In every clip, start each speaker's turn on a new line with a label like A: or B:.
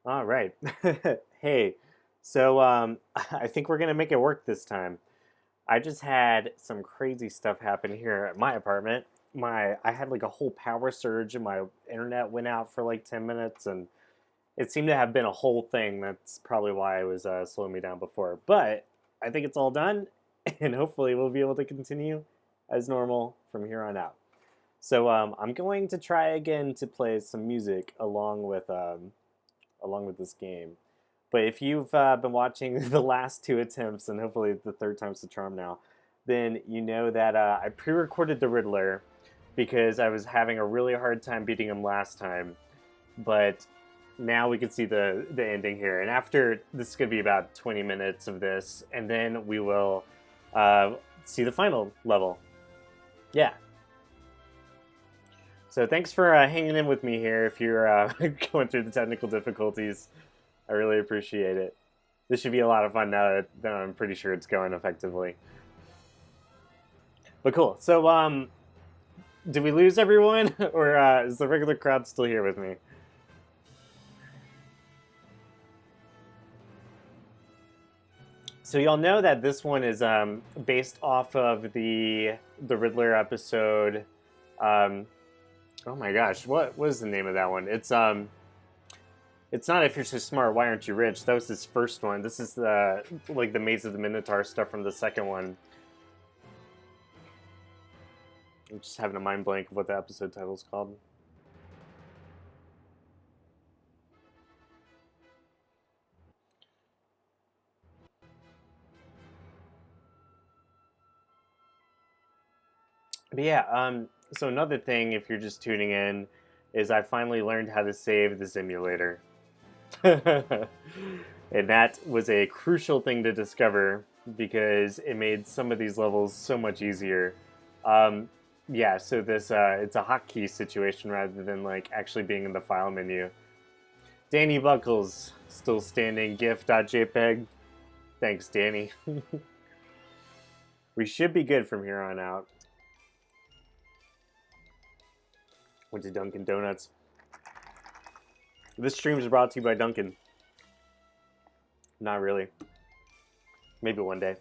A: All right. Hey, so I think we're gonna make it work this time. I just had some crazy stuff happen here at my apartment. I had like a whole power surge and my internet went out for like 10 minutes and it seemed to have been a whole thing. That's probably why it was slowing me down before. But I think it's all done and hopefully we'll be able to continue as normal from here on out. So I'm going to try again to play some music along with this game. But if you've been watching the last two attempts, and hopefully the third time's the charm now, then you know that I pre-recorded the Riddler because I was having a really hard time beating him last time. But now we can see the ending here. And after, this is going to be about 20 minutes of this, and then we will see the final level. Yeah. So thanks for hanging in with me here if you're going through the technical difficulties. I really appreciate it. This should be a lot of fun now that I'm pretty sure it's going effectively. But cool. So, did we lose everyone? Or is the regular crowd still here with me? So y'all know that this one is based off of the Riddler episode. Oh my gosh, what was the name of that one? It's not If You're So Smart, Why Aren't You Rich? That was his first one. This is the like the Maze of the Minotaur stuff from the second one. I'm just having a mind blank of what the episode title is called. But yeah, so another thing, if you're just tuning in, is I finally learned how to save the simulator. And that was a crucial thing to discover because it made some of these levels so much easier. Yeah, so this it's a hotkey situation rather than like actually being in the file menu. Danny Buckles, still standing, gif.jpg. Thanks, Danny. We should be good from here on out. Went to Dunkin' Donuts. This stream is brought to you by Dunkin'. Not really. Maybe one day.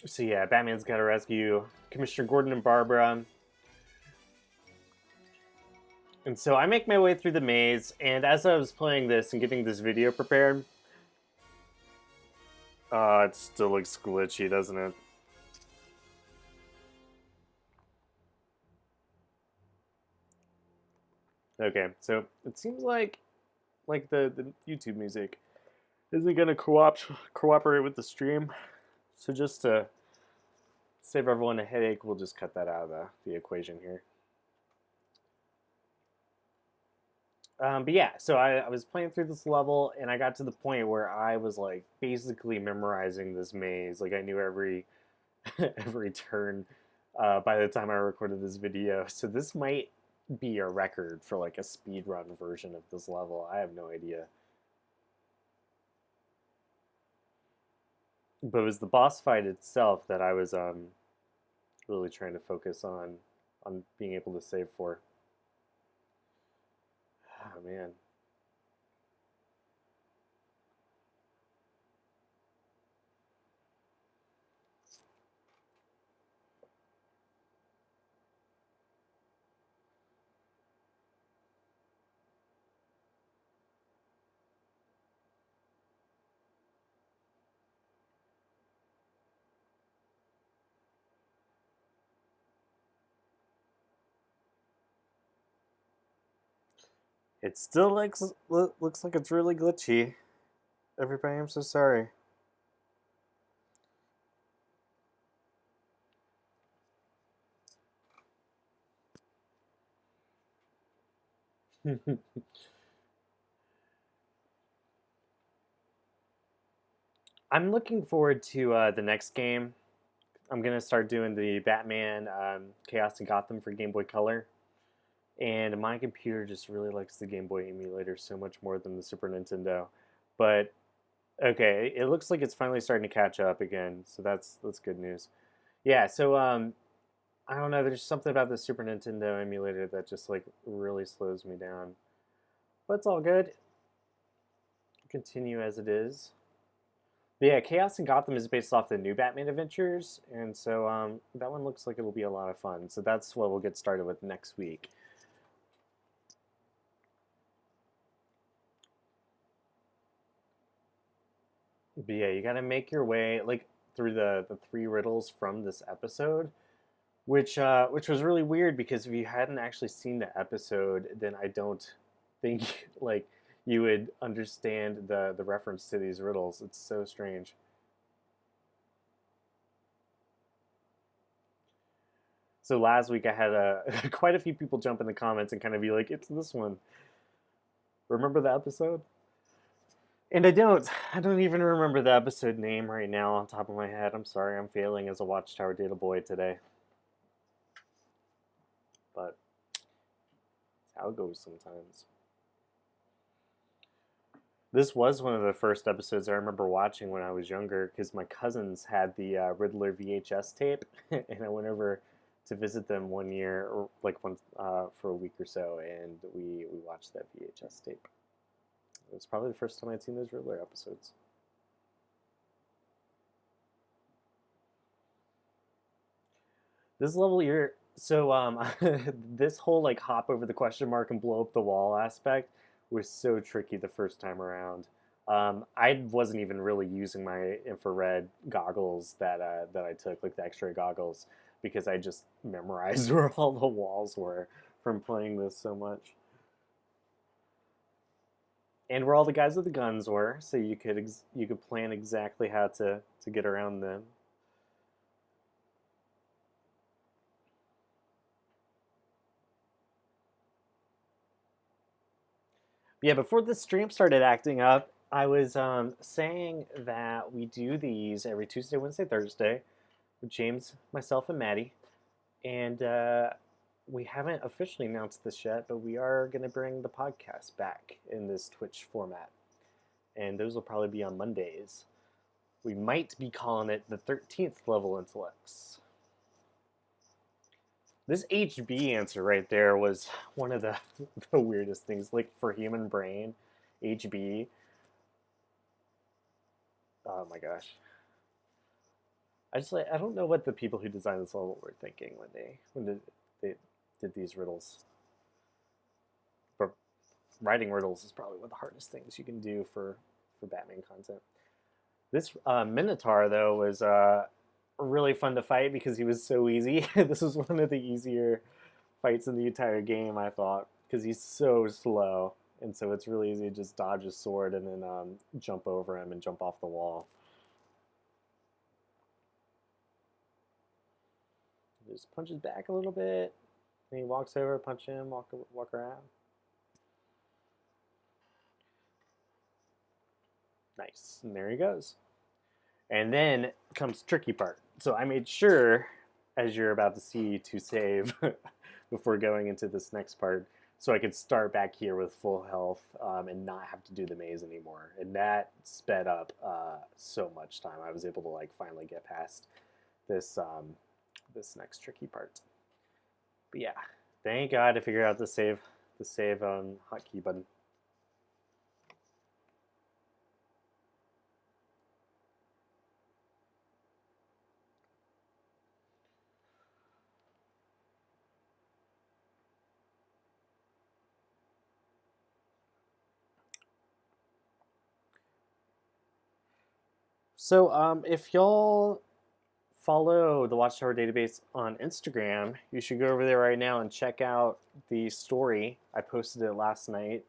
A: So yeah, Batman's got to rescue Commissioner Gordon and Barbara. And so I make my way through the maze, and as I was playing this and getting this video prepared, it still looks glitchy, doesn't it? Okay, so it seems like the YouTube music isn't gonna cooperate with the stream. So just to save everyone a headache, we'll just cut that out of the equation here. But yeah, so I was playing through this level, and I got to the point where I was like basically memorizing this maze. Like I knew every every turn by the time I recorded this video. So this might be a record for like a speed run version of this level. I have no idea. But it was the boss fight itself that I was really trying to focus on being able to save for. Oh man. It still looks like it's really glitchy. Everybody, I'm so sorry. I'm looking forward to the next game. I'm gonna start doing the Batman Chaos in Gotham for Game Boy Color, and my computer just really likes the Game Boy emulator so much more than the Super Nintendo. But okay, it looks like it's finally starting to catch up again, so that's good news. Yeah, so I don't know. There's something about the Super Nintendo emulator that just like really slows me down, but it's all good. Continue as it is. But yeah, Chaos in Gotham is based off the new Batman Adventures, and so that one looks like it'll be a lot of fun. So that's what we'll get started with next week. But yeah, you got to make your way like through the three riddles from this episode, which was really weird because if you hadn't actually seen the episode, then I don't think like you would understand the reference to these riddles. It's so strange. So last week I had quite a few people jump in the comments and kind of be like, "It's this one. Remember the episode?" And I don't even remember the episode name right now on top of my head. I'm sorry, I'm failing as a Watchtower data boy today. But it's how it goes sometimes. This was one of the first episodes I remember watching when I was younger because my cousins had the Riddler VHS tape, and I went over to visit them one year, or like once for a week or so, and we watched that VHS tape. It was probably the first time I'd seen those Riddler episodes. This level you're so this whole like hop over the question mark and blow up the wall aspect was so tricky the first time around. I wasn't even really using my infrared goggles that I took, like the X-ray goggles, because I just memorized where all the walls were from playing this so much, and where all the guys with the guns were, so you could plan exactly how to get around them. Yeah, before the stream started acting up, I was saying that we do these every Tuesday, Wednesday, Thursday with James, myself, and Maddie. And we haven't officially announced this yet, but we are going to bring the podcast back in this Twitch format. And those will probably be on Mondays. We might be calling it the 13th Level Intellects. This HB answer right there was one of the, the weirdest things. Like for human brain, HB. Oh my gosh. I don't know what the people who designed this level were thinking when they did these riddles. But writing riddles is probably one of the hardest things you can do for Batman content. This Minotaur though was really fun to fight because he was so easy. This was one of the easier fights in the entire game, I thought, because he's so slow, and so it's really easy to just dodge his sword and then jump over him and jump off the wall. He just punches back a little bit, and he walks over, punch him, walk around. Nice, and there he goes. And then comes the tricky part. So I made sure, as you're about to see, to save before going into this next part, so I could start back here with full health and not have to do the maze anymore. And that sped up so much time. I was able to like finally get past this this next tricky part. But yeah, thank God I figured out the save hotkey button. So if y'all follow the Watchtower database on Instagram, you should go over there right now and check out the story. I posted it last night.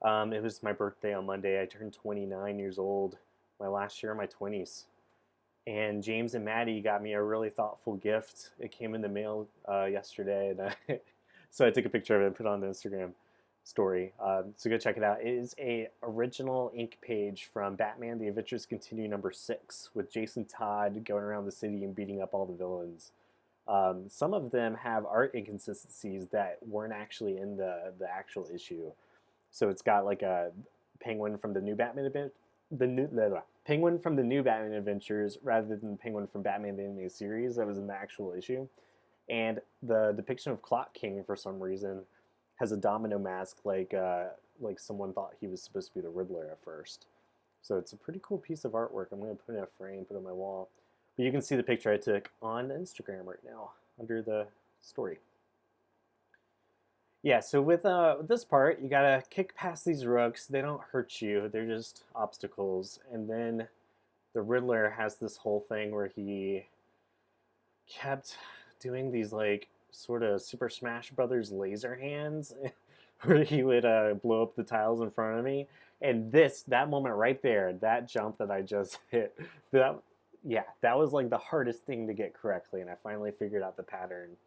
A: It was my birthday on Monday. I turned 29 years old, my last year in my 20s. And James and Maddie got me a really thoughtful gift. It came in the mail yesterday, and so I took a picture of it and put it on the Instagram story. So go check it out. It is a original ink page from Batman: The Adventures Continue #6 with Jason Todd going around the city and beating up all the villains. Some of them have art inconsistencies that weren't actually in the actual issue. So it's got like a penguin from the new Batman event, the penguin from the new Batman Adventures rather than the penguin from Batman the Animated Series that was in the actual issue. And the depiction of Clock King for some reason has a domino mask like someone thought he was supposed to be the Riddler at first. So it's a pretty cool piece of artwork. I'm going to put it in a frame, put it on my wall. But you can see the picture I took on Instagram right now under the story. Yeah, so with this part, you gotta kick past these rooks. They don't hurt you; they're just obstacles. And then the Riddler has this whole thing where he kept doing these like sort of Super Smash Brothers laser hands, where he would blow up the tiles in front of me. And that moment right there, that jump that I just hit, that yeah, that was like the hardest thing to get correctly, and I finally figured out the pattern.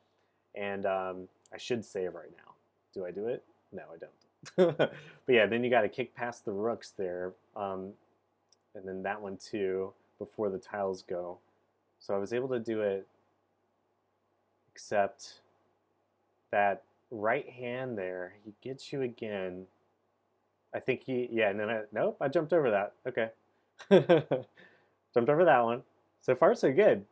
A: And I should save right now. Do I do it? No, I don't. But yeah, then you got to kick past the rooks there, and then that one too before the tiles go. So I was able to do it, except that right hand there, he gets you again. I think yeah, and then nope, I jumped over that. Okay. Jumped over that one. So far, so good.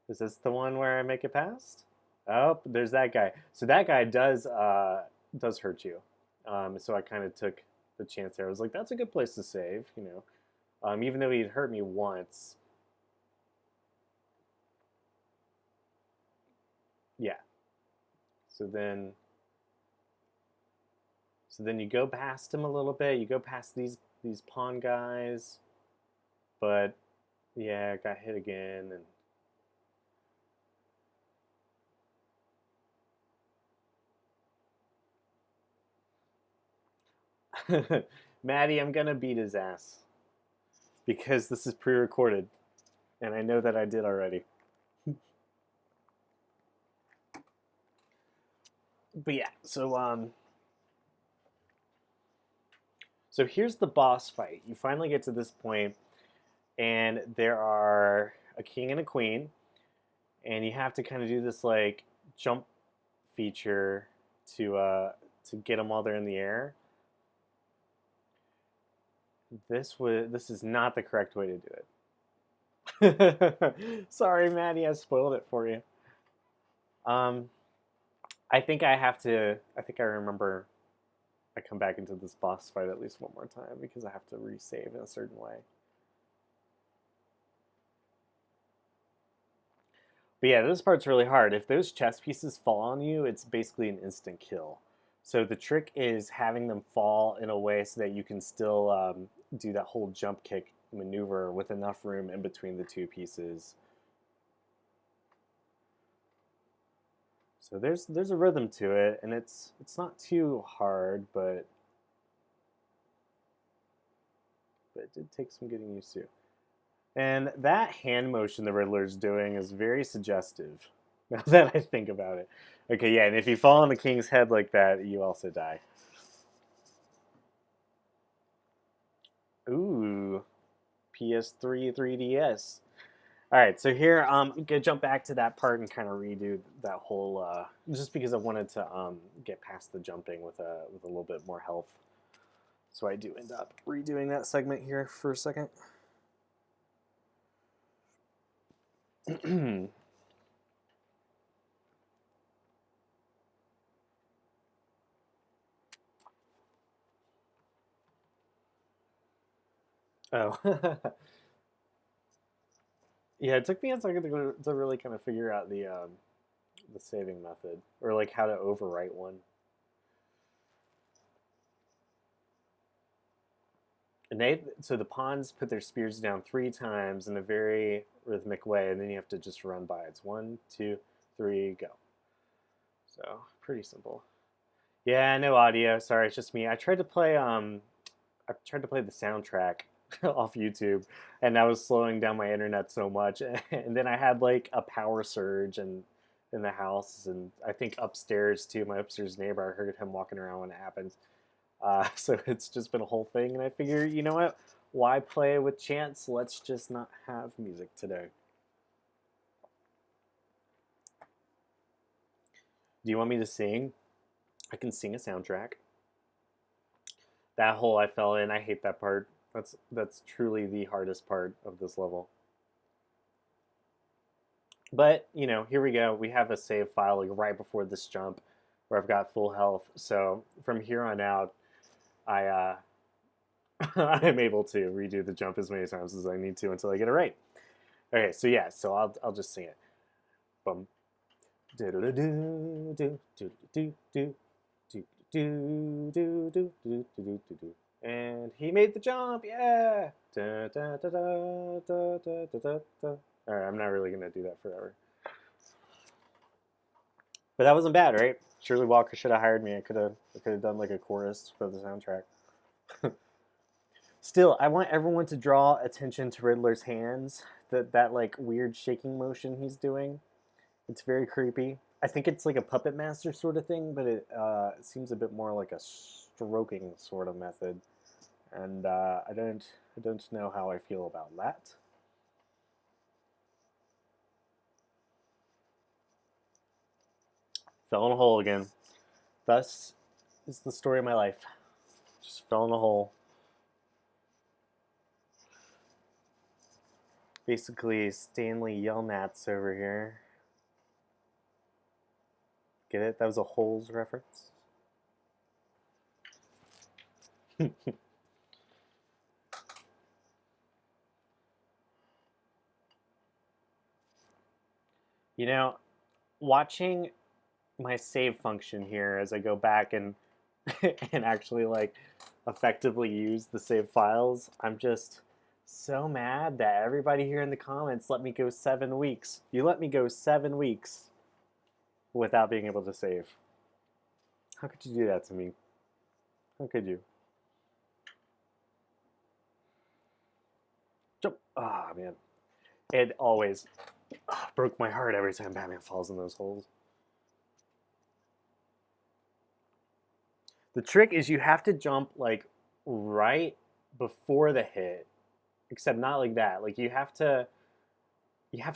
A: Is this the one where I make it past? Oh, there's that guy. So that guy does hurt you. So I kind of took the chance there. I was like, that's a good place to save, you know. Even though he'd hurt me once. Yeah. So then you go past him a little bit. You go past these pawn guys, but yeah, I got hit again and Maddie, I'm gonna beat his ass because this is pre-recorded, and I know that I did already. But yeah, so here's the boss fight. You finally get to this point, and there are a king and a queen, and you have to kind of do this like jump feature to get them while they're in the air. This is not the correct way to do it. Sorry, Maddie, I spoiled it for you. I think I have to. I think I remember. I come back into this boss fight at least one more time because I have to resave in a certain way. But yeah, this part's really hard. If those chess pieces fall on you, it's basically an instant kill. So the trick is having them fall in a way so that you can still do that whole jump kick maneuver with enough room in between the two pieces. So there's a rhythm to it, and it's not too hard, but it did take some getting used to. And that hand motion the Riddler's doing is very suggestive, now that I think about it. Okay, yeah, and if you fall on the king's head like that, you also die. Ooh, PS3 3DS. All right, so here I'm gonna jump back to that part and kind of redo that whole, just because I wanted to get past the jumping with a little bit more health. So I do end up redoing that segment here for a second. Oh. Yeah, it took me a second to really kind of figure out the saving method, or like how to overwrite one. And so the pawns put their spears down 3 times in a very rhythmic way, and then you have to just run by. It's 1, 2, 3, go. So pretty simple. Yeah, no audio. Sorry, it's just me. I tried to play the soundtrack off YouTube, and that was slowing down my internet so much. And then I had like a power surge and in the house, and I think upstairs too. My upstairs neighbor, I heard him walking around when it happened. So it's just been a whole thing, and I figure, you know what? Why play with chance? Let's just not have music today. Do you want me to sing? I can sing a soundtrack. That hole I fell in, I hate that part. That's truly the hardest part of this level. But, you know, here we go. We have a save file like right before this jump where I've got full health. So from here on out, I I'm able to redo the jump as many times as I need to until I get it right. Okay, so yeah, so I'll just sing it. Bum. Do do do do do do do do do do do do do do. And he made the jump, yeah! Da, da, da, da, da, da, da, da. All right, I'm not really gonna do that forever. But that wasn't bad, right? Shirley Walker should have hired me. I could have done like a chorus for the soundtrack. Still, I want everyone to draw attention to Riddler's hands. That like weird shaking motion he's doing. It's very creepy. I think it's like a puppet master sort of thing, but it seems a bit more like a stroking sort of method, and I don't know how I feel about that. Fell in a hole again. Thus is the story of my life. Just fell in a hole. Basically, Stanley Yelnats over here. Get it? That was a holes reference. You know, watching my save function here as I go back and and actually like effectively use the save files, I'm just so mad that everybody here in the comments let me go 7 weeks. You let me go 7 weeks without being able to save. How could you do that to me? How could you? Jump. Ah, oh, man. It always broke my heart every time Batman falls in those holes. The trick is you have to jump like right before the hit, except not like that. Like you have to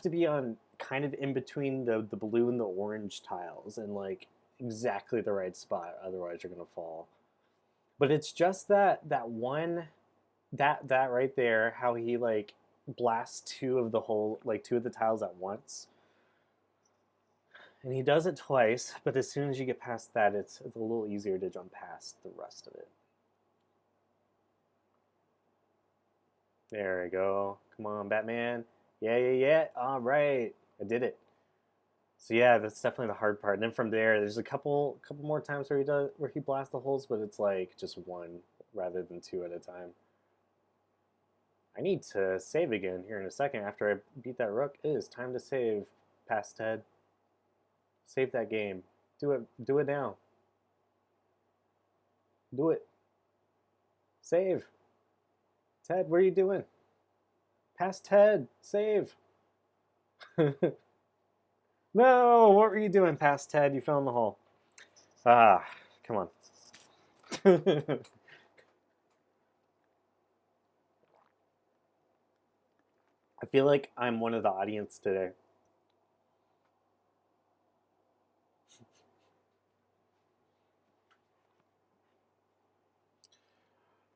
A: be on kind of in between the blue and the orange tiles and like exactly the right spot, otherwise you're gonna fall. But it's just that one that right there, how he like blasts two of the tiles at once. And he does it twice, but as soon as you get past that, it's a little easier to jump past the rest of it. There we go. Come on, Batman. Yeah, yeah, yeah. All right. I did it. So yeah, that's definitely the hard part. And then from there, there's a couple more times where he blasts the holes, but it's like just one rather than two at a time. I need to save again here in a second after I beat that rook. It is time to save, past Ted. Save that game. Do it now. Do it. Save. Ted, what are you doing? Past Ted. Save. No, what were you doing, past Ted? You fell in the hole. Ah, come on. I feel like I'm one of the audience today.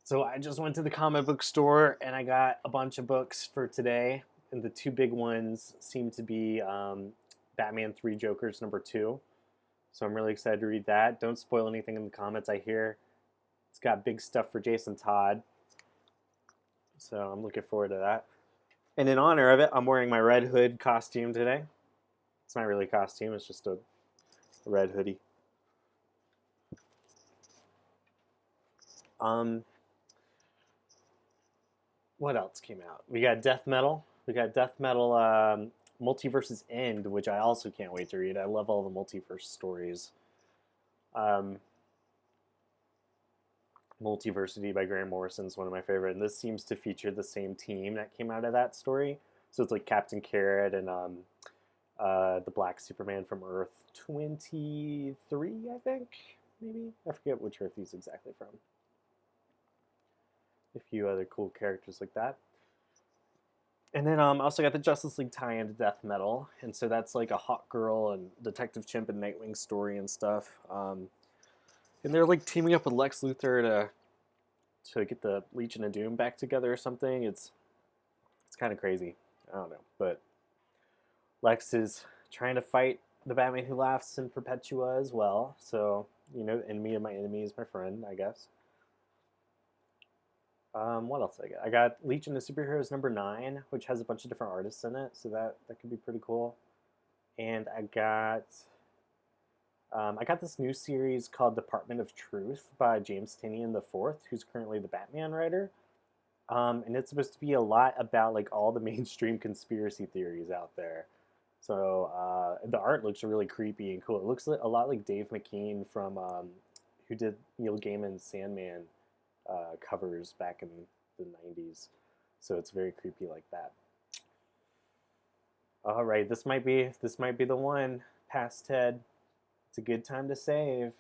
A: So I just went to the comic book store and I got a bunch of books for today. And the two big ones seem to be Batman 3 Jokers #2. So I'm really excited to read that. Don't spoil anything in the comments. I hear it's got big stuff for Jason Todd. So I'm looking forward to that. And in honor of it, I'm wearing my Red Hood costume today. It's not really a costume, it's just a red hoodie. What else came out? We got Death Metal. We got Death Metal Multiverse's End, which I also can't wait to read. I love all the multiverse stories. Multiversity by Grant Morrison is one of my favorite, and this seems to feature the same team that came out of that story. So it's like Captain Carrot and the Black Superman from Earth 23, I think, maybe. I forget which Earth he's exactly from. A few other cool characters like that. And then I also got the Justice League tie-in to Death Metal, and so that's like a Hawk Girl and Detective Chimp and Nightwing story and stuff. And they're like teaming up with Lex Luthor to get the Legion of Doom back together or something. It's kind of crazy. I don't know, but Lex is trying to fight the Batman Who Laughs and Perpetua as well. So, you know, enemy of my enemy is my friend, I guess. What else did I get? I got Legion of Superheroes #9, which has a bunch of different artists in it, so that could be pretty cool. And I got this new series called Department of Truth by James Tynion IV, who's currently the Batman writer. And it's supposed to be a lot about like all the mainstream conspiracy theories out there. So the art looks really creepy and cool. It looks a lot like Dave McKean from who did Neil Gaiman's Sandman covers back in the 90s. So it's very creepy like that. All right, this might be the one. Past Ted. It's a good time to save.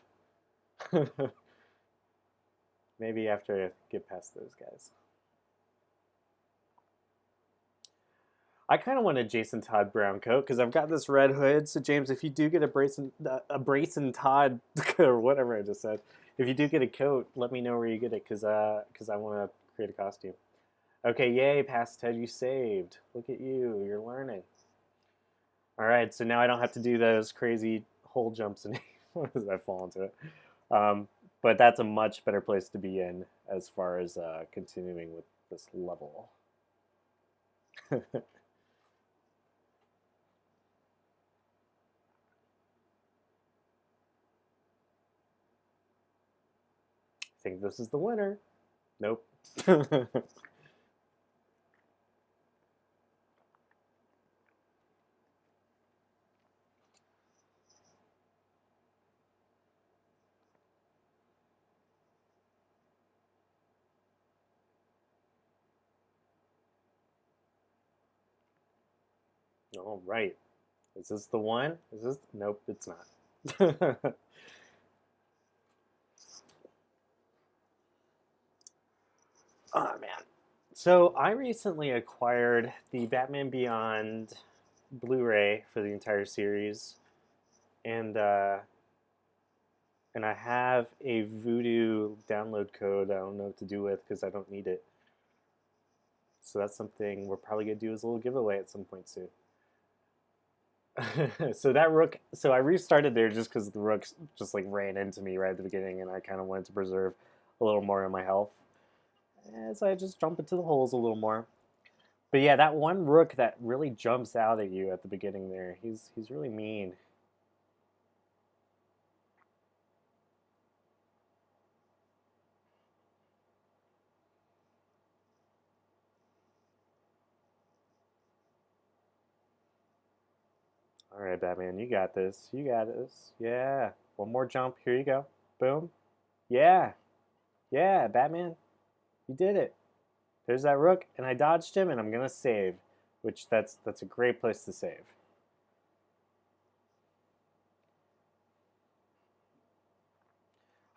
A: Maybe after I get past those guys. I kind of want a Jason Todd brown coat because I've got this red hood. So James, if you do get a Brayson Todd or whatever I just said, if you do get a coat, let me know where you get it because I want to create a costume. Okay, yay, Past Ted, you saved. Look at you, you're learning. All right, so now I don't have to do those crazy hole jumps and as I fall into it. But that's a much better place to be in as far as continuing with this level. I think this is the winner. Nope. All right. Is this the one? Is this? Nope, it's not. Oh man. So I recently acquired the Batman Beyond Blu-ray for the entire series, and I have a Voodoo download code I don't know what to do with because I don't need it. So that's something we're probably gonna do as a little giveaway at some point soon. So that rook, so I restarted there just because the rook just like ran into me right at the beginning, and I kind of wanted to preserve a little more of my health as I just jump into the holes a little more. But yeah, that one rook that really jumps out at you at the beginning there, he's really mean. All right, Batman, you got this. You got this. Yeah. One more jump. Here you go. Boom. Yeah. Yeah, Batman. You did it. There's that rook, and I dodged him, and I'm gonna save, which that's a great place to save.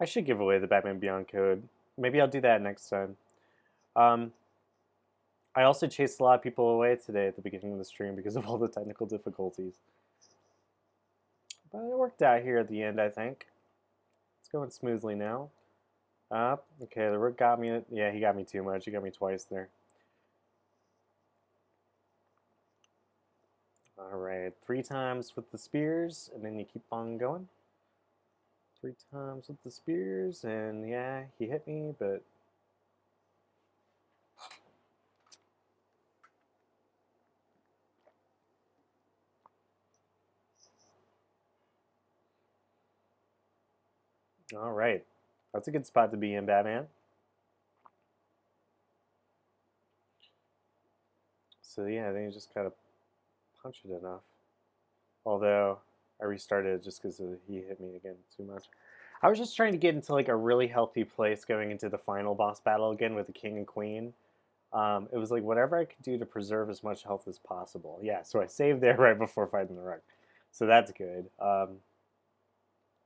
A: I should give away the Batman Beyond code. Maybe I'll do that next time. Um, I also chased a lot of people away today at the beginning of the stream because of all the technical difficulties. But it worked out here at the end, I think. It's going smoothly now. Okay, the rook got me. Yeah, he got me too much. He got me twice there. All right, 3 times with the spears, and then you keep on going. 3 times with the spears, and yeah, he hit me, but... All right, that's a good spot to be in, Batman. So yeah, I think you just gotta punch it enough. Although, I restarted just because he hit me again too much. I was just trying to get into like a really healthy place going into the final boss battle again with the king and queen. It was like whatever I could do to preserve as much health as possible. Yeah, so I saved there right before fighting the rook, so that's good.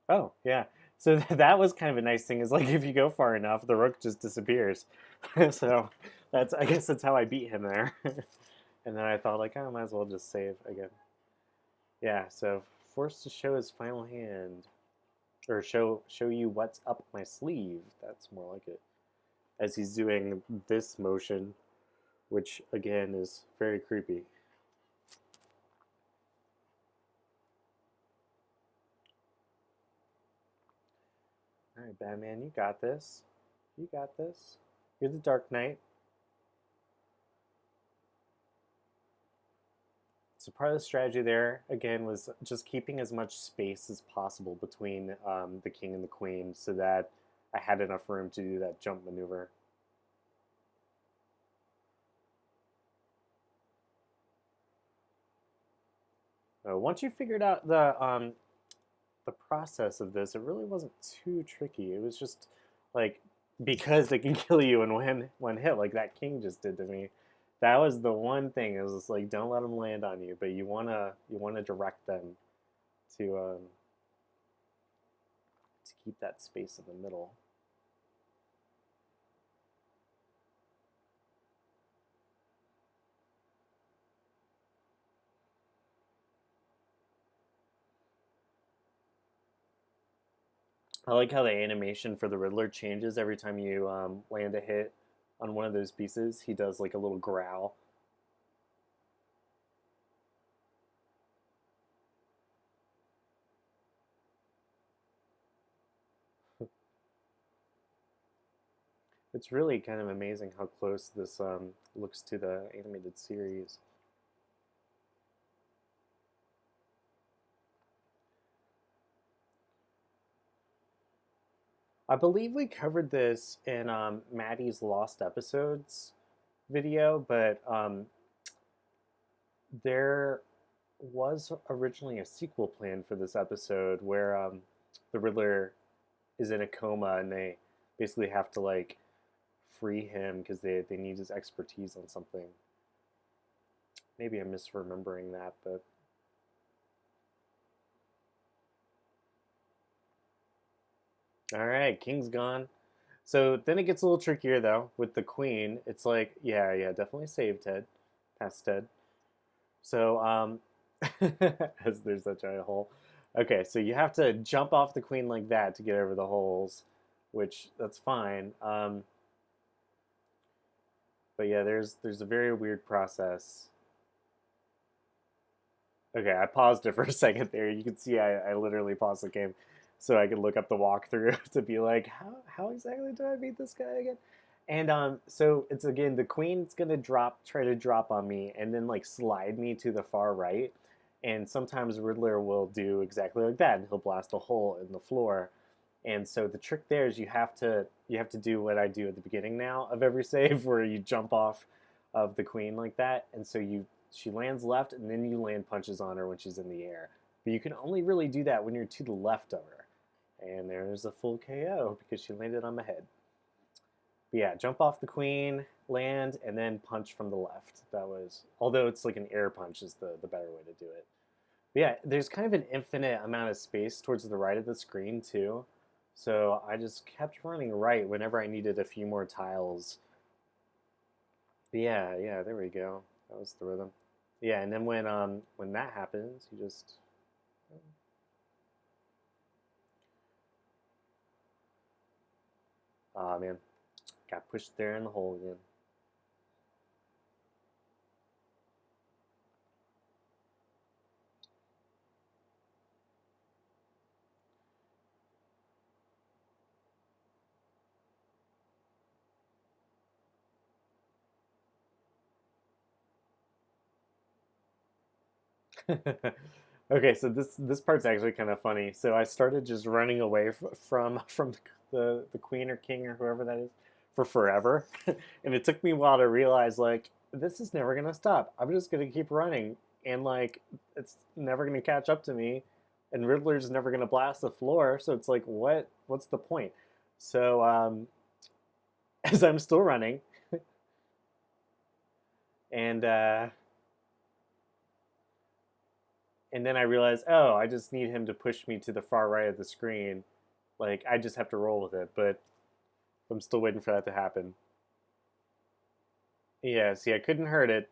A: Oh yeah, so that was kind of a nice thing. Is like if you go far enough, the rook just disappears. So that's I guess that's how I beat him there. And then I thought like I might as well just save again. Yeah, so forced to show his final hand, or show you what's up my sleeve. That's more like it. As he's doing this motion, which again is very creepy. All right, Batman, you got this. You got this. You're the Dark Knight. So part of the strategy there, again, was just keeping as much space as possible between the king and the queen so that I had enough room to do that jump maneuver. Once you figured out the process of this, it really wasn't too tricky. It was just like because they can kill you in one hit, like that king just did to me. That was the one thing. It was just like don't let them land on you, but you wanna direct them to keep that space in the middle. I like how the animation for the Riddler changes every time you land a hit on one of those pieces. He does like a little growl. It's really kind of amazing how close this looks to the animated series. I believe we covered this in Maddie's Lost Episodes video, but there was originally a sequel planned for this episode where the Riddler is in a coma and they basically have to like free him because they need his expertise on something. Maybe I'm misremembering that, but all right, King's gone. So then it gets a little trickier though with the Queen. It's like, yeah, definitely save Ted, past Ted. So as there's such a hole. Okay, so you have to jump off the Queen like that to get over the holes, which that's fine. But yeah, there's a very weird process. Okay, I paused it for a second there. You can see I literally paused the game so I could look up the walkthrough to be like, how exactly do I beat this guy again? And so it's again the queen's gonna try to drop on me, and then like slide me to the far right. And sometimes Riddler will do exactly like that, and he'll blast a hole in the floor. And so the trick there is you have to do what I do at the beginning now of every save, where you jump off of the queen like that, and so she lands left, and then you land punches on her when she's in the air. But you can only really do that when you're to the left of her. And there's a full KO because she landed on my head. But yeah, jump off the queen, land, and then punch from the left. That was, although it's like an air punch is the better way to do it. But yeah, there's kind of an infinite amount of space towards the right of the screen too. So I just kept running right whenever I needed a few more tiles. But yeah, there we go. That was the rhythm. Yeah, and then when that happens, you just ah man, got pushed there in the hole again. Okay, so this part's actually kind of funny. So I started just running away from the queen or king or whoever that is for forever, and it took me a while to realize like this is never gonna stop. I'm just gonna keep running, and like it's never gonna catch up to me. and Riddler's never gonna blast the floor, so it's like, what's the point? So as I'm still running, and and then I realize, oh, I just need him to push me to the far right of the screen. Like, I just have to roll with it, but I'm still waiting for that to happen. Yeah, see, I couldn't hurt it.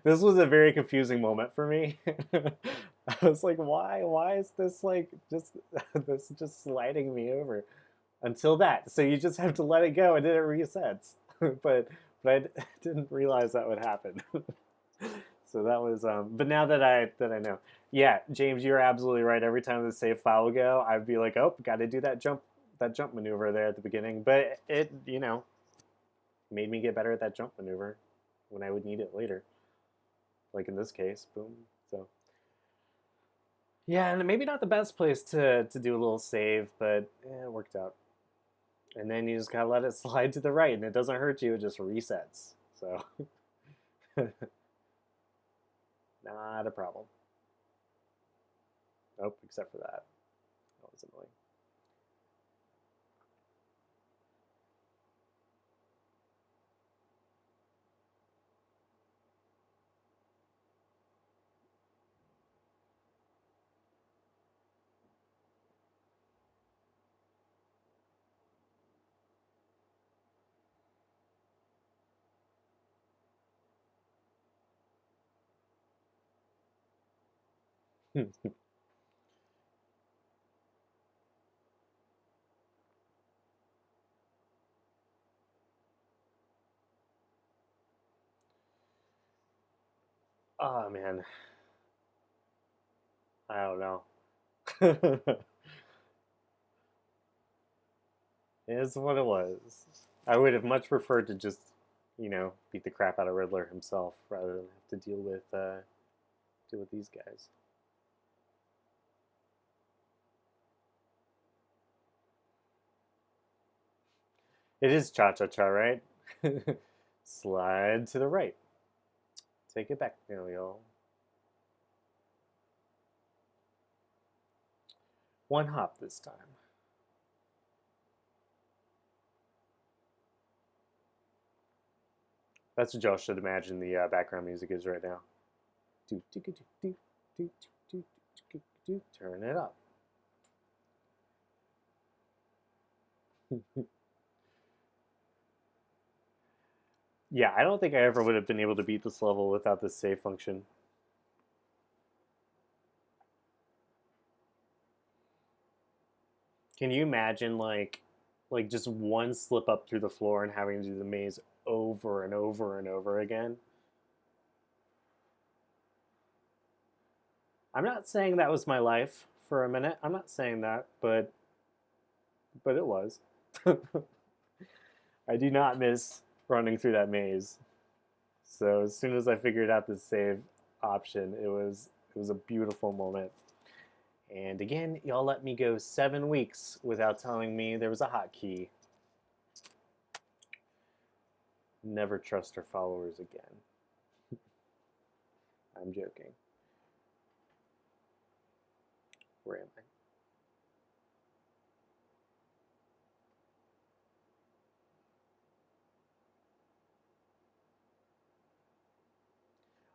A: This was a very confusing moment for me. I was like, why is this like just this just sliding me over until that? So you just have to let it go and then it resets. but I didn't realize that would happen. So that was but now that I know. Yeah, James, you're absolutely right. Every time the save file would go, I'd be like, "Oh, got to do that jump maneuver there at the beginning." But it, made me get better at that jump maneuver when I would need it later. Like in this case, boom. So yeah, and maybe not the best place to do a little save, but it worked out. And then you just gotta let it slide to the right, and it doesn't hurt you; it just resets. So not a problem. Nope, except for that. That was annoying. Oh man, I don't know. It's what it was. I would have much preferred to just, beat the crap out of Riddler himself rather than have to deal with these guys. It is cha cha cha, right? Slide to the right. Take it back. There we go. One hop this time. That's what y'all should imagine the background music is right now. Do, do, do, do, do, do, do, do, turn it up. Yeah, I don't think I ever would have been able to beat this level without this save function. Can you imagine like just one slip up through the floor and having to do the maze over and over and over again? I'm not saying that was my life for a minute. I'm not saying that, but it was. I do not miss running through that maze. So as soon as I figured out the save option, it was a beautiful moment. And again, y'all let me go 7 weeks without telling me there was a hotkey. Never trust our followers again. I'm joking. Where am I?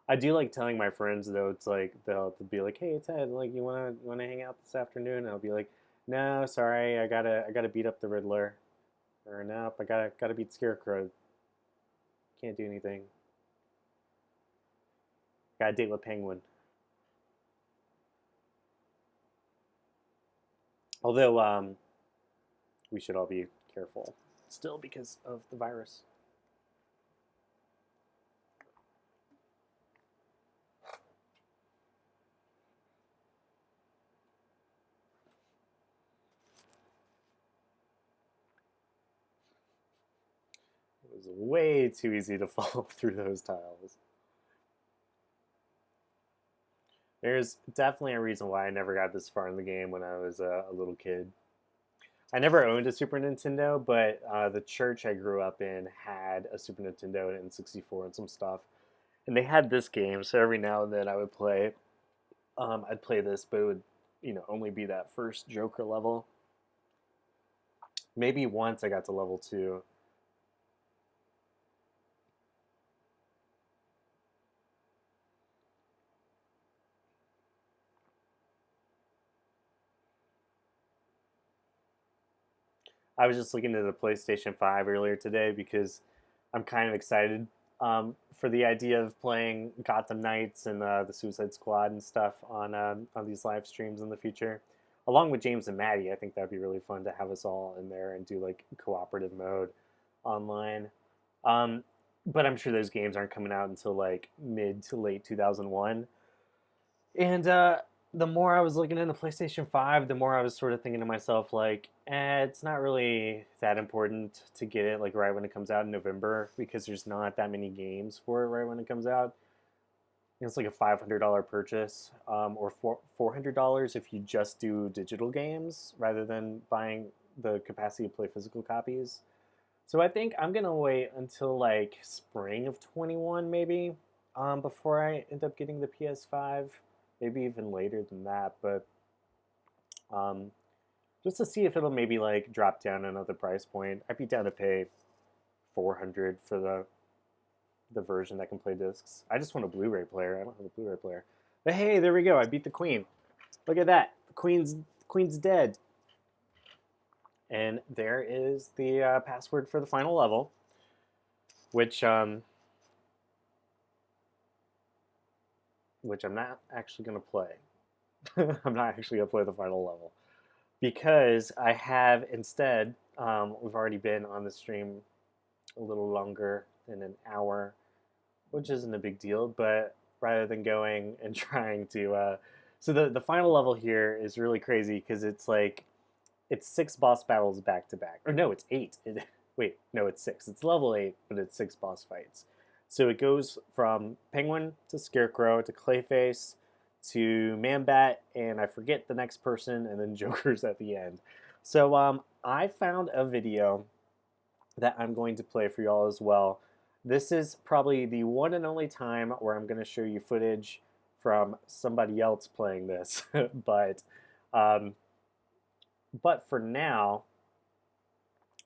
A: I do like telling my friends though. It's like they'll be like, "Hey, Ted, like you wanna hang out this afternoon?" And I'll be like, "No, sorry, I gotta beat up the Riddler." Or nope, I gotta beat Scarecrow. Can't do anything. Got a date with Penguin. Although we should all be careful still because of the virus. It was way too easy to fall through those tiles. There's definitely a reason why I never got this far in the game when I was a little kid. I never owned a Super Nintendo, but the church I grew up in had a Super Nintendo and N64 and some stuff. And they had this game, so every now and then I would play. I'd play this, but only be that first Joker level. Maybe once I got to level 2. I was just looking at the PlayStation 5 earlier today because I'm kind of excited for the idea of playing Gotham Knights and the Suicide Squad and stuff on these live streams in the future, along with James and Maddie. I think that'd be really fun to have us all in there and do like cooperative mode online. Um, but I'm sure those games aren't coming out until like mid to late 2001. And the more I was looking into PlayStation 5, the more I was sort of thinking to myself, like, it's not really that important to get it like right when it comes out in November because there's not that many games for it right when it comes out. It's like a $500 purchase, or $400 if you just do digital games rather than buying the capacity to play physical copies. So I think I'm gonna wait until like spring of 21 maybe, before I end up getting the PS5. Maybe even later than that, but um, just to see if it'll maybe like drop down another price point. I'd be down to pay 400 for the version that can play discs. I just want a Blu-ray player. I don't have a Blu-ray player. But hey, there we go. I beat the Queen. Look at that. The Queen's dead. And there is the password for the final level, which I'm not actually going to play. I'm not actually going to play the final level because I have instead, we've already been on the stream a little longer than an hour, which isn't a big deal, but rather than going and trying to, so the final level here is really crazy because it's 6 boss battles back to back. Or no, it's 8. Wait, no, it's 6. It's level 8, but it's 6 boss fights. So it goes from Penguin to Scarecrow to Clayface to Man-Bat, and I forget the next person, and then Joker's at the end. So I found a video that I'm going to play for y'all as well. This is probably the one and only time where I'm going to show you footage from somebody else playing this. But for now,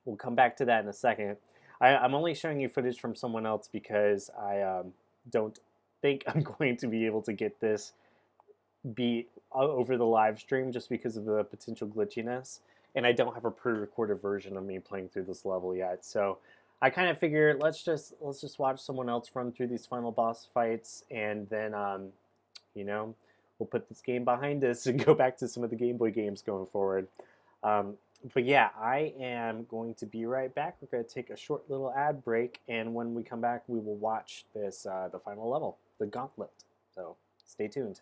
A: we'll come back to that in a second. I'm only showing you footage from someone else because I don't think I'm going to be able to get this beat over the live stream just because of the potential glitchiness. And I don't have a pre-recorded version of me playing through this level yet. So I kind of figured let's just watch someone else run through these final boss fights, and then we'll put this game behind us and go back to some of the Game Boy games going forward. But yeah, I am going to be right back. We're going to take a short little ad break, and when we come back, we will watch this the final level, the Gauntlet. So stay tuned.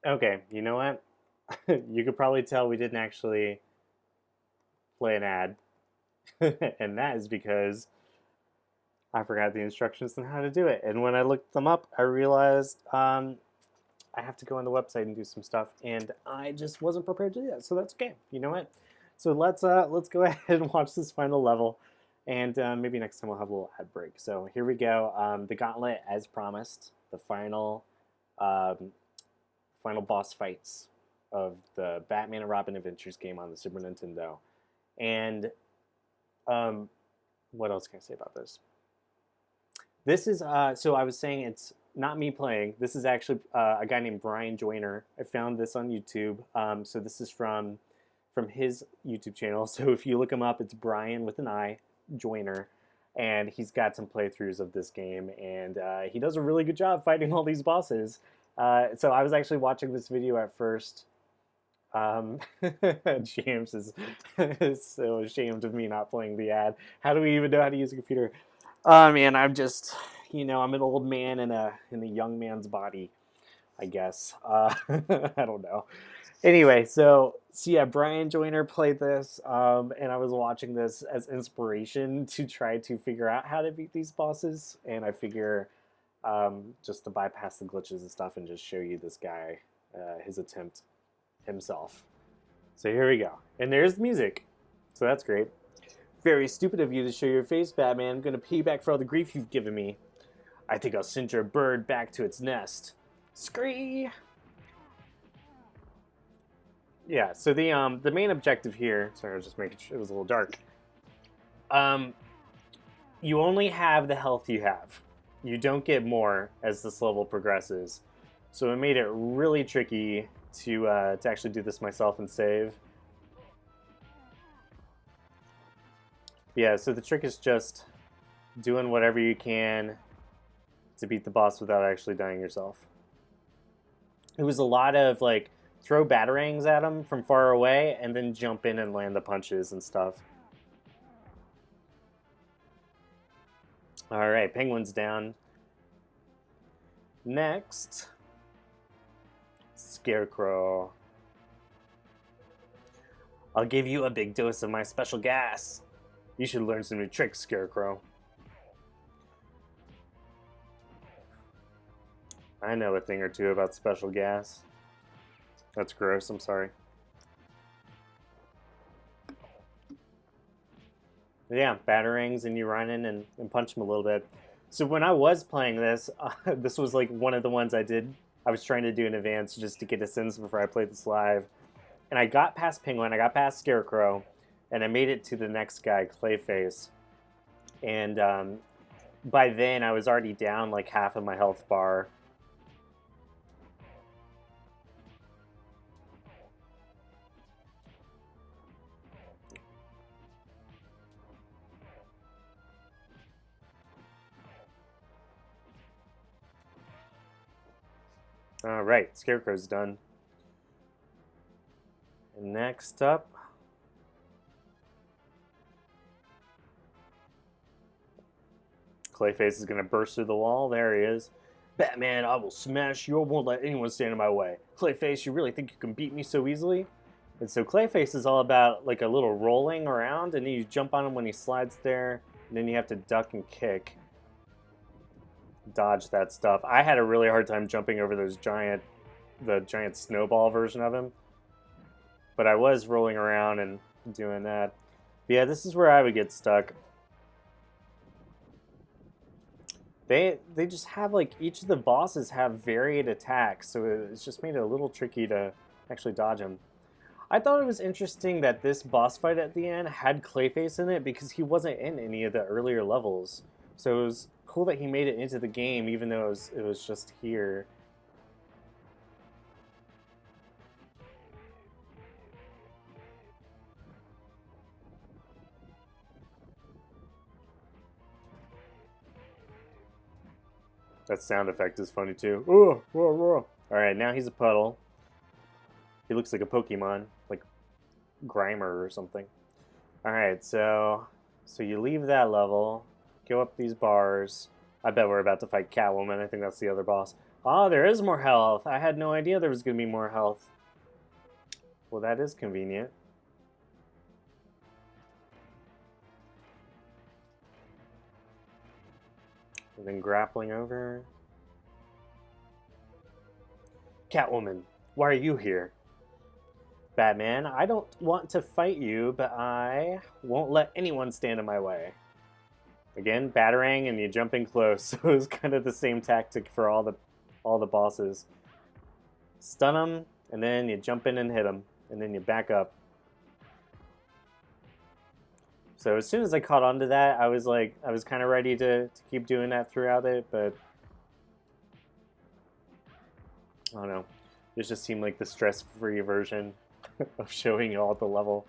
A: Okay, you know what? You could probably tell we didn't actually play an ad, and that is because I forgot the instructions on how to do it. And when I looked them up, I realized I have to go on the website and do some stuff, and I just wasn't prepared to do that. So that's okay. You know what? So let's go ahead and watch this final level, and maybe next time we'll have a little ad break. So here we go. The gauntlet, as promised, the um, final boss fights of the Batman and Robin Adventures game on the Super Nintendo. And um, what else can I say about this? This is so I was saying it's not me playing. This is actually a guy named Brian Joyner. I found this on YouTube. So this is from his YouTube channel. So if you look him up, it's Brian with an I, Joyner, and he's got some playthroughs of this game, and he does a really good job fighting all these bosses. So I was actually watching this video at first. James is so ashamed of me not playing the ad. How do we even know how to use a computer? Man, I'm just, I'm an old man in a young man's body, I guess. I don't know. Anyway, so yeah, Brian Joyner played this, and I was watching this as inspiration to try to figure out how to beat these bosses, and I figure just to bypass the glitches and stuff and just show you this guy, his attempt himself. So here we go, and there's the music, so that's great. Very stupid of you to show your face, Batman. I'm gonna pay you back for all the grief you've given me. I think I'll send your bird back to its nest. Scree! Yeah, so the main objective here, sorry, I was just making sure it was a little dark. You only have the health you have. You don't get more as this level progresses. So it made it really tricky to actually do this myself and save. Yeah, so the trick is just doing whatever you can to beat the boss without actually dying yourself. It was a lot of like throw batarangs at him from far away and then jump in and land the punches and stuff. All right, Penguin's down. Next, Scarecrow. I'll give you a big dose of my special gas. You should learn some new tricks, Scarecrow. I know a thing or two about special gas. That's gross, I'm sorry. Yeah, batarangs, and you run in and punch them a little bit. So when I was playing this, this was like one of the ones I did. I was trying to do in advance just to get a sense before I played this live. And I got past Penguin, I got past Scarecrow, and I made it to the next guy, Clayface. And by then, I was already down like half of my health bar. All right, Scarecrow's done. And next up, Clayface is going to burst through the wall. There he is. Batman, I will smash you. I won't let anyone stand in my way. Clayface, you really think you can beat me so easily? And so Clayface is all about like a little rolling around, and then you jump on him when he slides there, and then you have to duck and kick. Dodge that stuff. I had a really hard time jumping over the giant snowball version of him. But I was rolling around and doing that. But yeah, this is where I would get stuck. They just have like each of the bosses have varied attacks, so it's just made it a little tricky to actually dodge them. I thought it was interesting that this boss fight at the end had Clayface in it because he wasn't in any of the earlier levels. So it was cool that he made it into the game even though it was just here. That sound effect is funny too. Oh, whoa, whoa. Alright, now he's a puddle. He looks like a Pokemon, like Grimer or something. Alright, so you leave that level, go up these bars. I bet we're about to fight Catwoman. I think that's the other boss. Oh, there is more health. I had no idea there was going to be more health. Well, that is convenient. And then grappling over. Catwoman, why are you here? Batman, I don't want to fight you, but I won't let anyone stand in my way. Again, batarang and you jump in close. So it was kind of the same tactic for all the bosses. Stun them, and then you jump in and hit them, and then you back up. So as soon as I caught on to that, I was kind of ready to keep doing that throughout it, but I don't know. It just seemed like the stress-free version of showing you all at the level.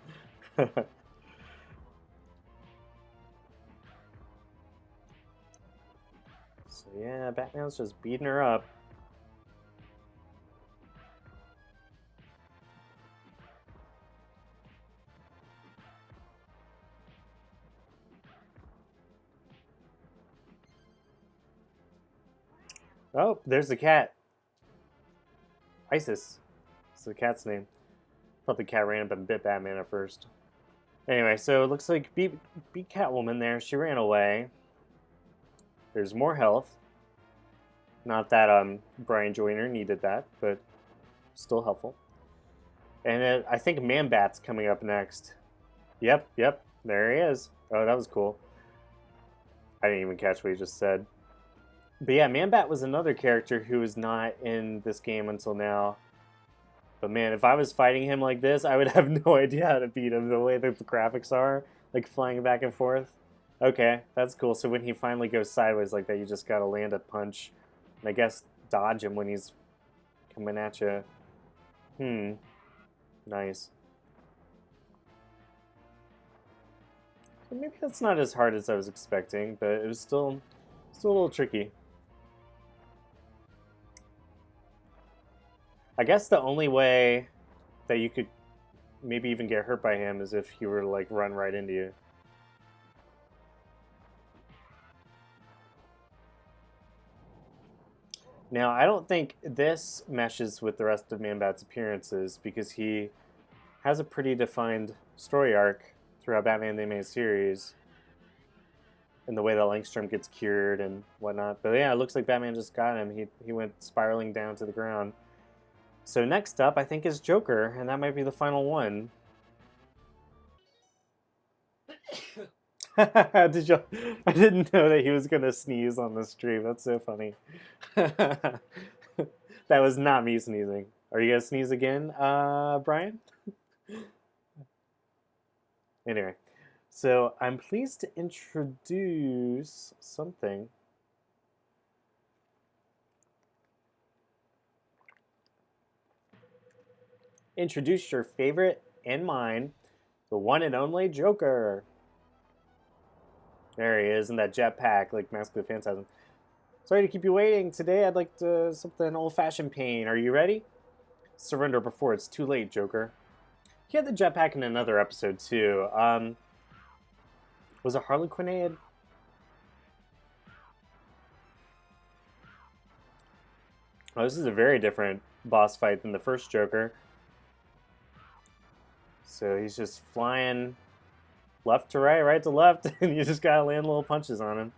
A: So yeah, Batman's just beating her up. Oh, there's the cat. Isis. That's the cat's name. Thought the cat ran up and bit Batman at first. Anyway, so it looks like beat Catwoman there. She ran away. There's more health. Not that Brian Joyner needed that, but still helpful. And I think Man-Bat's coming up next. Yep, there he is. Oh, that was cool. I didn't even catch what he just said. But yeah, Man-Bat was another character who was not in this game until now. But man, if I was fighting him like this, I would have no idea how to beat him. The way that the graphics are, like flying back and forth. Okay, that's cool. So when he finally goes sideways like that, you just gotta land a punch. And I guess dodge him when he's coming at you. Nice. So maybe that's not as hard as I was expecting, but it was still a little tricky. I guess the only way that you could maybe even get hurt by him is if he were to like run right into you. Now, I don't think this meshes with the rest of Man-Bat's appearances because he has a pretty defined story arc throughout Batman the Animated Series and the way that Langstrom gets cured and whatnot. But yeah, it looks like Batman just got him. He went spiraling down to the ground. So next up, I think, is Joker, and that might be the final one. Did you? I didn't know that he was gonna sneeze on the stream. That's so funny. That was not me sneezing. Are you gonna sneeze again, Brian? Anyway, so I'm pleased to introduce something. Introduce your favorite and mine, the one and only Joker. There he is in that jetpack, like Mask of the Phantasm. Sorry to keep you waiting. Today I'd like something old-fashioned pain. Are you ready? Surrender before it's too late, Joker. He had the jetpack in another episode too. Was it Harley Quinn? Oh, this is a very different boss fight than the first Joker. So he's just flying left to right, right to left, and you just gotta land little punches on him.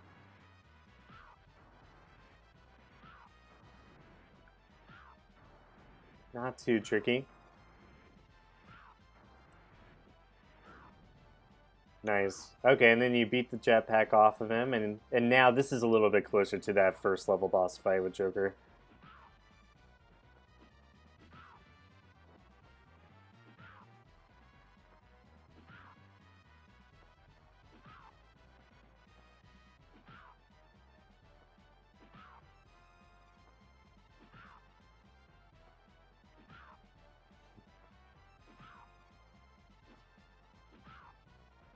A: Not too tricky. Nice. Okay, and then you beat the jetpack off of him, and now this is a little bit closer to that first level boss fight with Joker.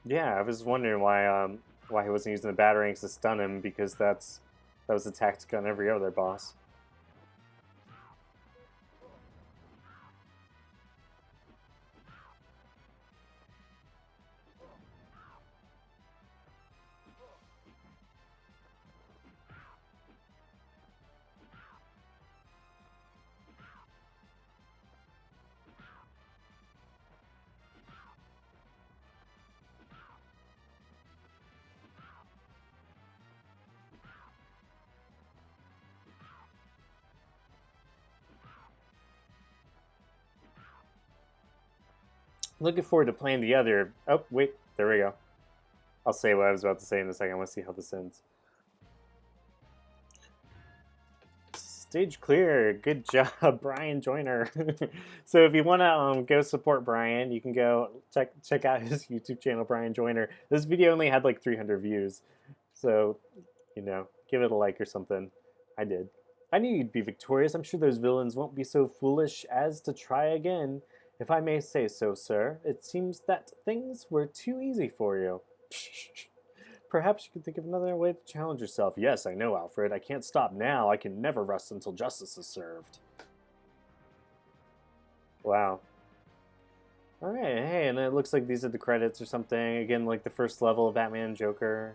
A: Yeah, I was wondering why he wasn't using the batarangs to stun him, because that was the tactic on every other boss. Looking forward to playing the other. Oh, wait, there we go. I'll say what I was about to say in a second. I want to see how this ends. Stage clear. Good job, Brian Joyner. So if you want to go support Brian, you can go check out his YouTube channel, Brian Joyner. This video only had like 300 views, so give it a like or something. I did. I knew you'd be victorious. I'm sure those villains won't be so foolish as to try again. If I may say so, sir, it seems that things were too easy for you. Perhaps you could think of another way to challenge yourself. Yes, I know, Alfred. I can't stop now. I can never rest until justice is served. Wow. Alright, hey, and it looks like these are the credits or something. Again, like the first level of Batman and Joker.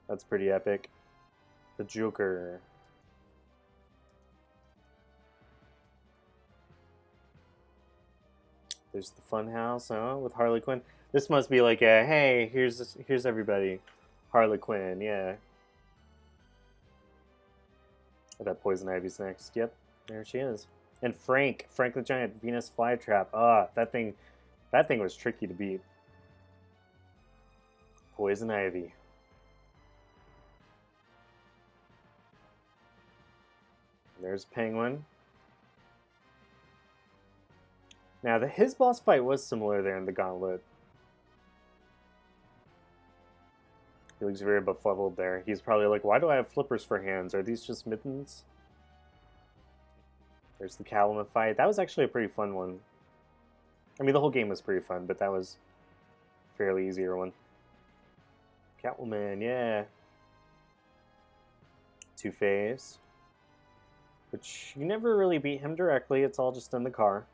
A: That's pretty epic. The Joker. There's the Funhouse, with Harley Quinn. This must be like a, hey, here's everybody. Harley Quinn, yeah. I bet Poison Ivy's next. Yep, there she is. And Frank the Giant Venus Flytrap. Ah, that thing was tricky to beat. Poison Ivy. There's Penguin. Now, his boss fight was similar there in the Gauntlet. He looks very befuddled there. He's probably like, why do I have flippers for hands? Are these just mittens? There's the Catwoman fight. That was actually a pretty fun one. I mean, the whole game was pretty fun, but that was a fairly easier one. Catwoman, yeah. Two-Face. Which, you never really beat him directly. It's all just in the car.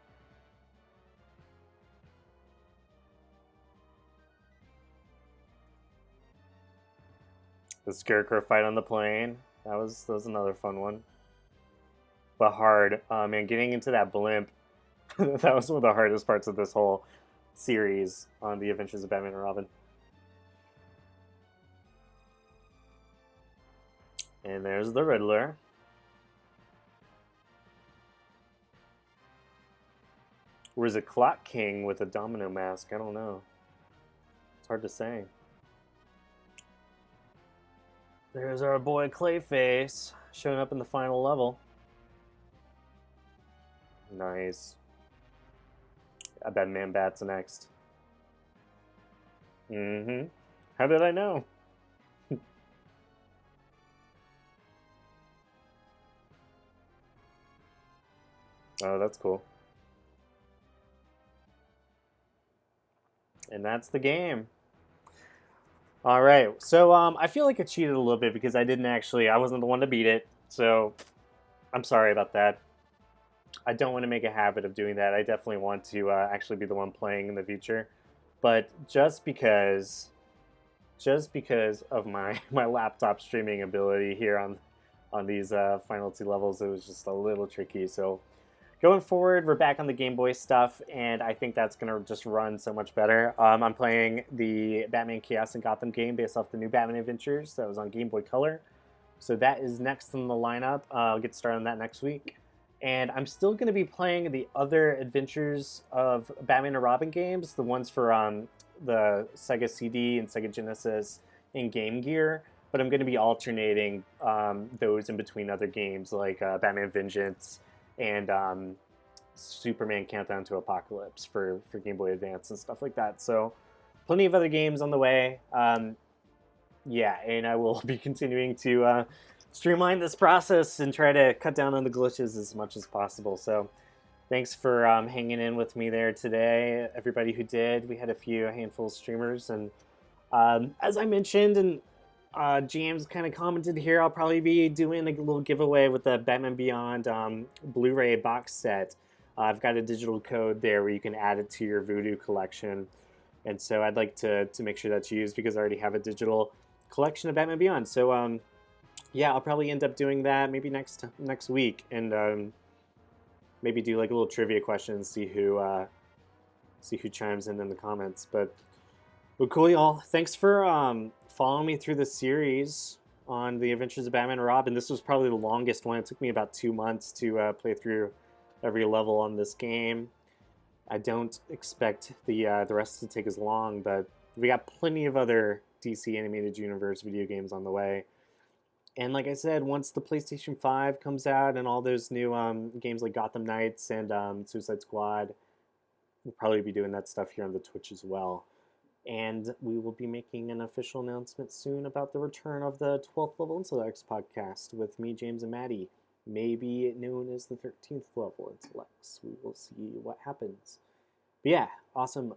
A: The Scarecrow fight on the plane. That was another fun one. But hard. Man, getting into that blimp. That was one of the hardest parts of this whole series on The Adventures of Batman and Robin. And there's the Riddler. Or is it Clock King with a domino mask? I don't know. It's hard to say. There's our boy Clayface showing up in the final level. Nice. I bet Man-Bat's next. Mm-hmm. How did I know? Oh, that's cool. And that's the game. All right, so I feel like I cheated a little bit because I wasn't the one to beat it, so I'm sorry about that. I don't want to make a habit of doing that. I definitely want to actually be the one playing in the future, but just because of my laptop streaming ability here on these final two levels, it was just a little tricky. So going forward, we're back on the Game Boy stuff, and I think that's going to just run so much better. I'm playing the Batman Chaos and Gotham game based off the new Batman Adventures that was on Game Boy Color. So that is next in the lineup. I'll get started on that next week. And I'm still going to be playing the other Adventures of Batman and Robin games, the ones for the Sega CD and Sega Genesis and Game Gear. But I'm going to be alternating those in between other games like Batman Vengeance and Superman Countdown to Apocalypse for Game Boy Advance and stuff like that. So plenty of other games on the way. Yeah, and I will be continuing to streamline this process and try to cut down on the glitches as much as possible. So thanks for hanging in with me there today, everybody who did. We had a handful of streamers, and as I mentioned, and James kind of commented here, I'll probably be doing a little giveaway with the Batman Beyond Blu-ray box set. I've got a digital code there where you can add it to your Voodoo collection, and so I'd like to make sure that's used because I already have a digital collection of Batman Beyond. So yeah, I'll probably end up doing that maybe next week, and maybe do like a little trivia question, see who chimes in the comments. But cool, y'all. Thanks for following me through the series on the Adventures of Batman and Robin. This was probably the longest one. It took me about 2 months to play through every level on this game. I don't expect the rest to take as long, but we got plenty of other DC Animated Universe video games on the way. And like I said, once the PlayStation 5 comes out and all those new games like Gotham Knights and Suicide Squad, we'll probably be doing that stuff here on the Twitch as well. And we will be making an official announcement soon about the return of the 12th Level Intellects podcast with me, James, and Maddie. Maybe known as the 13th Level Intellects. We will see what happens. But yeah, awesome.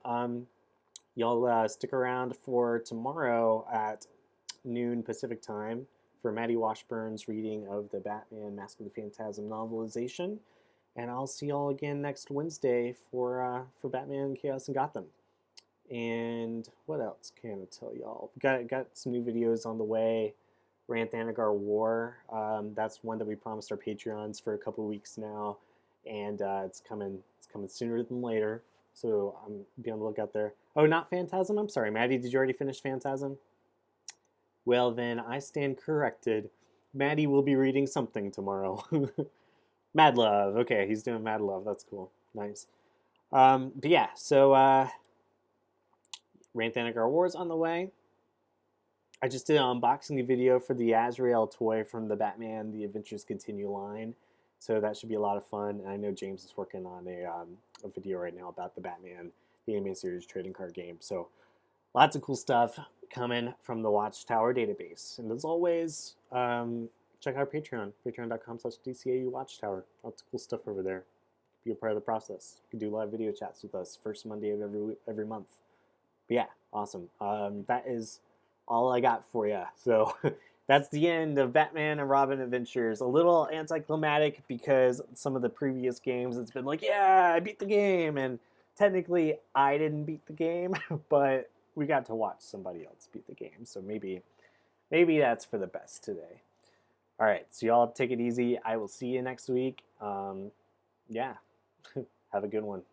A: Y'all stick around for tomorrow at noon Pacific time for Maddie Washburn's reading of the Batman Mask of the Phantasm novelization. And I'll see y'all again next Wednesday for Batman Chaos in Gotham. And what else can I tell y'all? Got some new videos on the way. Rant Thanagar War. That's one that we promised our Patreons for a couple weeks now, and it's coming sooner than later. So be on the lookout there. Oh, not Phantasm. I'm sorry, Maddie. Did you already finish Phantasm? Well, then I stand corrected. Maddie will be reading something tomorrow. Mad Love. Okay, he's doing Mad Love. That's cool. Nice. But yeah, so Rant Thanagar War is on the way. I just did an unboxing video for the Azrael toy from the Batman The Adventures Continue line. So that should be a lot of fun. And I know James is working on a video right now about the Batman The Animated Series trading card game. So lots of cool stuff coming from the Watchtower database. And as always, check out Patreon, patreon.com/DCAU Watchtower. Lots of cool stuff over there. Be a part of the process. You can do live video chats with us first Monday of every month. But yeah, awesome. That is all I got for you. So that's the end of Batman and Robin Adventures. A little anticlimactic because some of the previous games it's been like, yeah, I beat the game, and technically I didn't beat the game, but we got to watch somebody else beat the game. So maybe that's for the best today. All right, so y'all take it easy. I will see you next week. Yeah, have a good one.